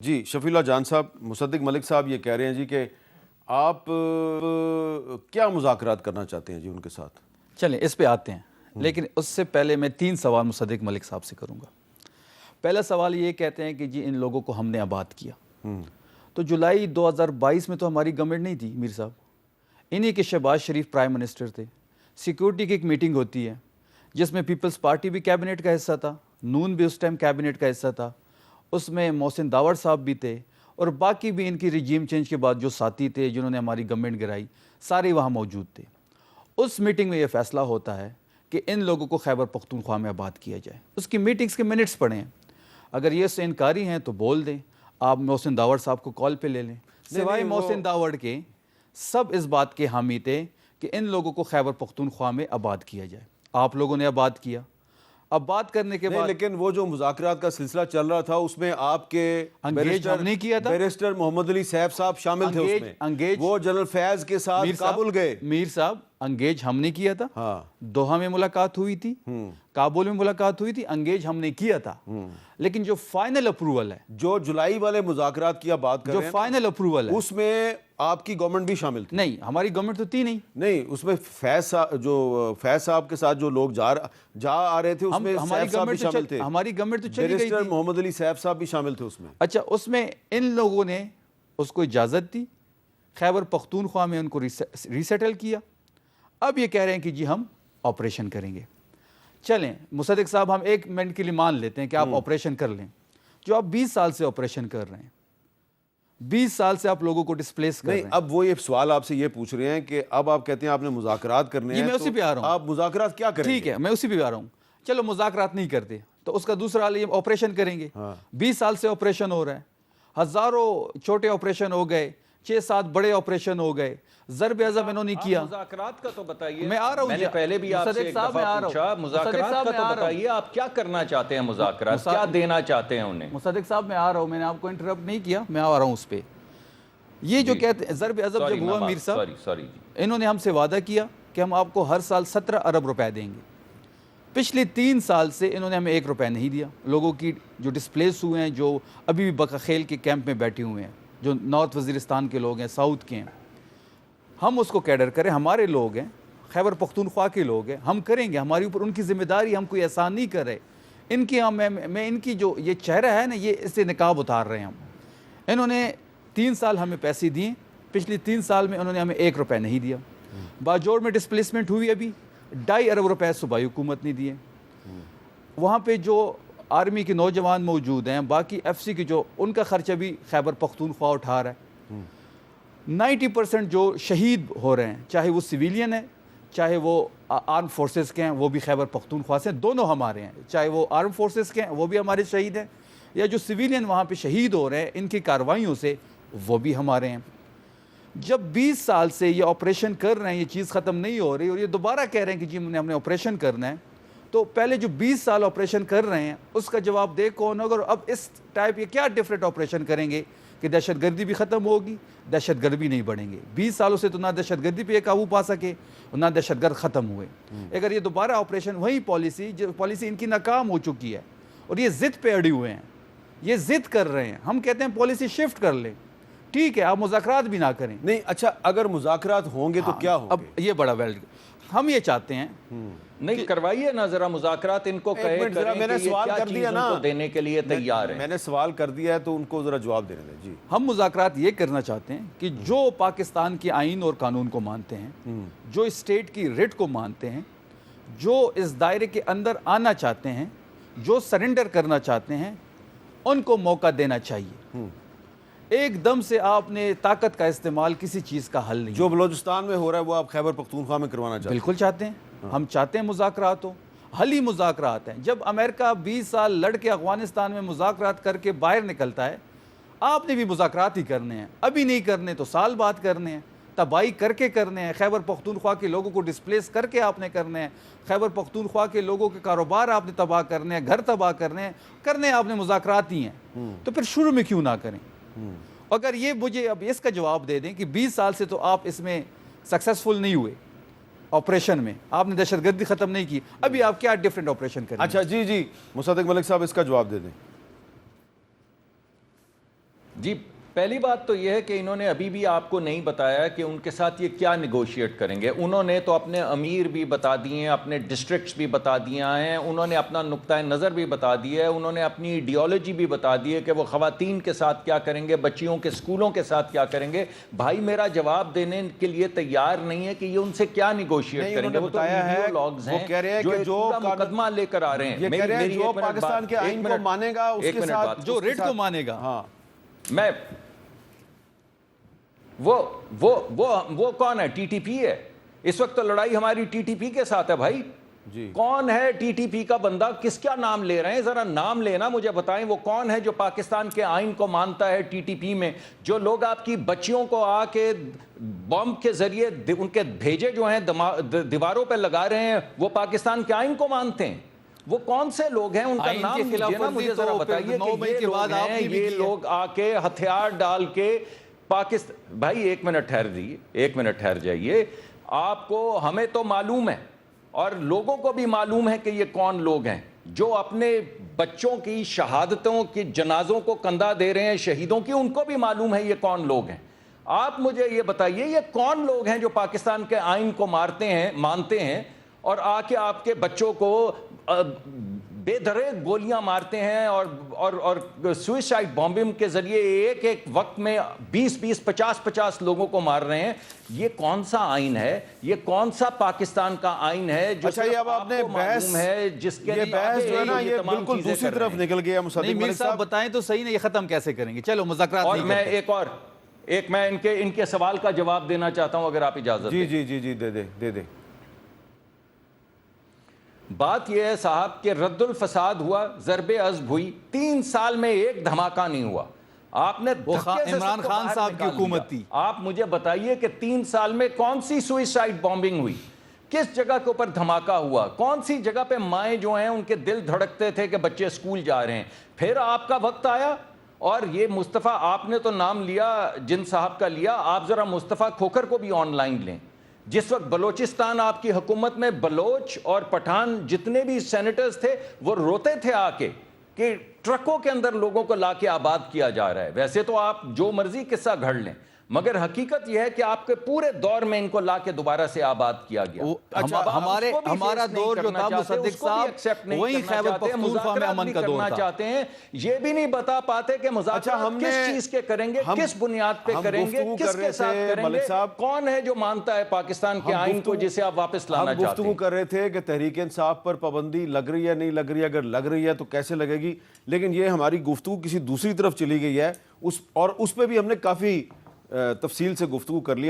जी शफीउल्लाह जान साहब, मुसद्दिक मलिक साहब ये कह रहे हैं जी कि आप क्या मुज़ाकरात करना चाहते हैं जी उनके साथ। चलें इस पे आते हैं, लेकिन उससे पहले मैं 3 सवाल मुसद्दिक मलिक साहब से करूँगा। पहला सवाल ये कहते हैं कि जी इन लोगों को हमने आबाद किया, तो जुलाई 2022 में तो हमारी गवर्नमेंट नहीं थी मीर साहब, इन्हीं के शहबाज शरीफ प्राइम मिनिस्टर थे। सिक्योरिटी की एक मीटिंग होती है जिसमें पीपल्स पार्टी भी कैबिनेट का हिस्सा था, नून भी उस टाइम कैबिनेट का हिस्सा था, उसमें मोहसिन दावड़ साहब भी थे और बाकी भी इनकी रिजीम चेंज के बाद जो साथी थे जिन्होंने हमारी गवर्नमेंट गिराई, सारे वहाँ मौजूद थे। उस मीटिंग में ये फैसला होता है कि इन लोगों को खैबर पख्तूनख्वा में आबाद किया जाए। उसकी मीटिंग्स के मिनट्स पढ़ें, अगर ये से इनकारी हैं तो बोल दें, आप मोहसिन दावड़ साहब को कॉल पे ले लें। सिवाय मोहसिन दावड़ के सब इस बात के हामी थे कि इन लोगों को खैबर पख्तूनख्वा में आबाद किया जाए। आप लोगों ने आबाद किया। अब बात करने के बाद लेकिन वो जो मुज़ाकरात का सिलसिला चल रहा था उसमें आपके अंगेज हमने किया था, बैरिस्टर मोहम्मद अली सैफ साहब शामिल थे उसमें। अंगेज वो जनरल फैज के साथ काबुल गए। मीर साहब अंगेज हमने किया था, हाँ। दोहा में मुलाकात हुई थी, काबुल में मुलाकात हुई थी, अंगेज हमने किया था। लेकिन जो फाइनल अप्रूवल है, जो जुलाई वाले मुज़ाकरात की आप बात कर रहे हैं, जो फाइनल अप्रूवल है, उसमें आपकी गवर्नमेंट भी शामिल थी। नहीं, हमारी गवर्नमेंट तो थी नहीं। उसमें फैज साहब के साथ जो लोग जा आ रहे थे उसमें हमारी गवर्नमेंट शामिल थे। हमारी गवर्नमेंट तो चली गई थी। मोहम्मद अली सैफ साहब भी शामिल थे उसमें। अच्छा, उसमें इन लोगों ने उसको इजाज़त दी, खैबर पख्तूनख्वा में उनको रीसेटल किया। अब ये कह रहे हैं कि जी हम ऑपरेशन करेंगे। चलें मुसद्दिक साहब, हम 1 मिनट के लिए मान लेते हैं कि आप ऑपरेशन कर लें। जो आप 20 साल से ऑपरेशन कर रहे हैं, 20 साल से आप लोगों को डिस्प्लेस कर रहे हैं। अब वो ये सवाल आपसे ये पूछ रहे हैं कि अब आप कहते हैं आपने मुज़ाकरात करने हैं, मैं उसी पे आ रहा हूं। आप मुज़ाकरात क्या करेंगे? ठीक है, मैं उसी पे आ रहा हूं। चलो मुज़ाकरात नहीं करते तो उसका दूसरा हाल ये ऑपरेशन करेंगे। 20 साल से ऑपरेशन हो रहा है, हजारों छोटे ऑपरेशन हो गए, 6-7 बड़े ऑपरेशन हो गए, ज़रब अज़ब इन्होंने किया। मुज़ाकरात का तो बताइए। मैं आ रहा हूं, मैंने पहले भी आपसे एक दफा पूछा, मुज़ाकरात का तो बताइए, आप क्या करना चाहते हैं, मुज़ाकरात क्या देना चाहते हैं उन्हें? मुसद्दिक साहब मैं आ रहा हूं, मैंने आपको इंटरप्ट नहीं किया, मैं आ रहा हूं उस पे। ये जो कहते हैं ज़रब अज़ब जब हुआ मीर साहब, सॉरी, इन्होंने हमसे वादा किया कि हम आपको हर साल 17 अरब रुपए देंगे। पिछले 3 साल से इन्होंने हमें 1 रुपया नहीं दिया। लोगों की जो डिस्प्लेस हुए हैं, जो अभी भी बकाखेल के कैंप में बैठे हुए हैं, जो नॉर्थ वज़ीरिस्तान के लोग हैं, साउथ के हैं, हम उसको कैडर करें। हमारे लोग हैं, खैबर पख्तूनख्वा के लोग हैं, हम करेंगे। हमारी ऊपर उनकी जिम्मेदारी, हम कोई एहसान नहीं कर रहे। इनकी मैं इनकी जो ये चेहरा है ना, ये इससे निकाब उतार रहे हैं हम। इन्होंने 3 साल हमें पैसे दिए, पिछले 3 साल में उन्होंने हमें 1 रुपया नहीं दिया। बाजोड़ में डिस्प्लेसमेंट हुई, अभी 2.5 अरब रुपए सूबाई हुकूमत ने दिए। वहाँ पे जो आर्मी के नौजवान मौजूद हैं, बाकी FC की जो उनका खर्चा भी खैबर पख्तूनख्वा उठा रहा है। 90% जो शहीद हो रहे हैं, चाहे वो सिविलियन है, चाहे वो आर्म फोर्सेस के हैं, वो भी खैबर पख्तूनख्वा से, दोनों हमारे हैं। चाहे वो आर्म फोर्सेस के हैं, वो भी हमारे शहीद हैं, या जो सिविलियन वहाँ पे शहीद हो रहे हैं इनकी कार्रवाइयों से, वो भी हमारे हैं। जब 20 साल से ये ऑपरेशन कर रहे हैं, ये चीज़ ख़त्म नहीं हो रही और ये दोबारा कह रहे हैं कि जी हमने ऑपरेशन करना है, तो पहले जो 20 साल ऑपरेशन कर रहे हैं उसका जवाब दे कौन होगा? और अब इस टाइप ये क्या डिफरेंट ऑपरेशन करेंगे कि दहशतगर्दी भी ख़त्म होगी, दहशतगर्द नहीं बढ़ेंगे। 20 सालों से तो ना दहशतगर्दी पे काबू पा सके और ना दहशतगर्द ख़त्म हुए। अगर ये दोबारा ऑपरेशन, वही पॉलिसी इनकी नाकाम हो चुकी है और ये ज़िद पे अड़े हुए हैं, ये ज़िद कर रहे हैं। हम कहते हैं पॉलिसी शिफ्ट कर लें, ठीक है, आप मुज़ाकरात भी ना करें। नहीं, अच्छा, अगर मुज़ाकरात होंगे तो क्या होंगे? अब ये बड़ा हम ये चाहते हैं नहीं करवाइए ना जरा मुज़ाकरात, इनको कहे मैंने सवाल कर दिया ना, देने के लिए तैयार है। मैंने सवाल कर दिया है तो उनको जरा जवाब देने दें। जी, हम मुज़ाकरात ये करना चाहते हैं कि जो पाकिस्तान के आइन और कानून को मानते हैं, जो स्टेट की रिट को मानते हैं, जो इस दायरे के अंदर आना चाहते हैं, जो सरेंडर करना चाहते हैं, उनको मौका देना चाहिए। एकदम से आपने ताकत का इस्तेमाल किसी चीज़ का हल नहीं। जो बलोचिस्तान में हो रहा है वो आप खैबर पख्तूनख्वा में करवाना चाहते हैं? बिल्कुल चाहते हैं। हम चाहते हैं मुज़ाकरात हो, हल ही मुज़ाकरात हैं। जब अमेरिका 20 साल लड़ के अफगानिस्तान में मुज़ाकरात करके बाहर निकलता है, आपने भी मुज़ाकरात ही करने हैं। अभी नहीं करने तो साल बाद करने हैं, तबाही करके करने हैं। खैबर पख्तूनख्वा के लोगों को डिस्प्लेस करके आपने करने हैं। खैबर पख्तूनख्वा के लोगों के कारोबार आपने तबाह करने हैं, घर तबाह करने आपने मुज़ाकरात ही हैं। तो फिर शुरू में क्यों ना करें? अगर ये मुझे अब इसका जवाब दे दें कि 20 साल से तो आप इसमें सक्सेसफुल नहीं हुए, ऑपरेशन में आपने दहशतगर्दी ख़त्म नहीं की, अभी आप क्या डिफरेंट ऑपरेशन करें? अच्छा, जी, मुसद्दिक मलिक साहब इसका जवाब दे दें। जी, पहली बात तो यह है कि इन्होंने अभी भी आपको नहीं बताया कि उनके साथ ये क्या निगोशिएट करेंगे। उन्होंने तो अपने अमीर भी बता दिए हैं, अपने डिस्ट्रिक्ट्स भी बता दिया हैं, उन्होंने अपना नुक्ता नज़र भी बता दिया है, उन्होंने अपनी आइडियोलॉजी भी बता दी है कि वो ख़वातीन के साथ क्या करेंगे, बच्चियों के स्कूलों के साथ क्या करेंगे। भाई मेरा जवाब देने के लिए तैयार नहीं है कि ये उनसे क्या निगोशिएट करेंगे। वो तो आइडियोलॉग्स हैं जो मुकदमा लेकर आ रहे हैं। जो पाकिस्तान के आईन को मानेगा उसके साथ जो रेट को मानेगा। हाँ, मैं वो कौन है? टीटीपी है। इस वक्त तो लड़ाई हमारी टीटीपी के साथ है भाई जी। कौन है टीटीपी का बंदा? किसका नाम ले रहे हैं? जरा नाम लेना मुझे बताएं। वो कौन है जो पाकिस्तान के आइन को मानता है? टीटीपी में जो लोग आपकी बच्चियों को आके बॉम्ब के जरिए उनके भेजे जो हैं दीवारों पे लगा रहे हैं, वो पाकिस्तान के आइन को मानते हैं? वो कौन से लोग हैं? उनका नाम मुझे जरा बताइए कि ये लोग आके हथियार डाल के पाकिस्तान। भाई एक मिनट ठहर दीजिए, एक मिनट ठहर जाइए। आपको, हमें तो मालूम है और लोगों को भी मालूम है कि ये कौन लोग हैं जो अपने बच्चों की शहादतों की जनाजों को कंधा दे रहे हैं, शहीदों की। उनको भी मालूम है ये कौन लोग हैं। आप मुझे ये बताइए ये कौन लोग हैं जो पाकिस्तान के आइन को मानते हैं और आके आपके बच्चों को बेदरे गोलियां मारते हैं और सुइसाइड बॉम्बिंग के जरिए एक एक वक्त में 20-20, 50-50 लोगों को मार रहे हैं। ये कौन सा आइन है? ये कौन सा पाकिस्तान का आइन है जो अच्छा, ये अब आपने बहस है जिसके ये बहस जो है ना ये बिल्कुल दूसरी तरफ निकल गया। मुसद्दिक मलिक साहब बताएं तो सही ना, ये खत्म कैसे करेंगे? चलो मुज़ाकरात और नहीं मैं करते। मैं इनके सवाल का जवाब देना चाहता हूं अगर आप इजाजत जी दें। जी जी जी दे दे। बात यह है साहब कि रद्दुल फसाद हुआ, ज़रबे अज़्ब हुई, 3 साल में एक धमाका नहीं हुआ। आपने इमरान खान साहब की हुकूमत थी। आप मुझे बताइए कि 3 साल में कौन सी सुइसाइड बॉम्बिंग हुई? किस जगह के ऊपर धमाका हुआ? कौन सी जगह पे माएँ जो हैं उनके दिल धड़कते थे कि बच्चे स्कूल जा रहे हैं? फिर आपका वक्त आया और ये मुस्तफ़ा, आपने तो नाम लिया जिन साहब का लिया, आप ज़रा मुस्तफ़ा खोखर को भी ऑनलाइन लें। जिस वक्त बलोचिस्तान आपकी हुकूमत में बलोच और पठान जितने भी सेनेटर्स थे वो रोते थे आके कि ट्रकों के अंदर लोगों को लाके आबाद किया जा रहा है। वैसे तो आप जो मर्जी किस्सा घड़ लें, मगर हकीकत यह है कि आपके पूरे दौर में इनको लाके दोबारा से आबाद किया गया। अच्छा, हमारा दौर जो था मुसद्दिक साहब वही खैबर पख्तूनख्वा में अमन का दौर था। चाहते हैं ये भी नहीं बता पाते कि मुज़ाकरात किस चीज के करेंगे, किस बुनियाद पे करेंगे, किसके साथ करेंगे, कौन है जो मानता है पाकिस्तान के आइन को जिसे आप वापस लाना चाहते हैं। गुफ्तगू कर रहे थे कि तहरीक इंसाफ पर पाबंदी लग रही है नहीं लग रही है, अगर लग रही है तो कैसे लगेगी। लेकिन ये हमारी गुफ्तगू किसी दूसरी तरफ चली गई है, उस पर भी हमने काफी तफसील से गुफ्तगू कर लिया।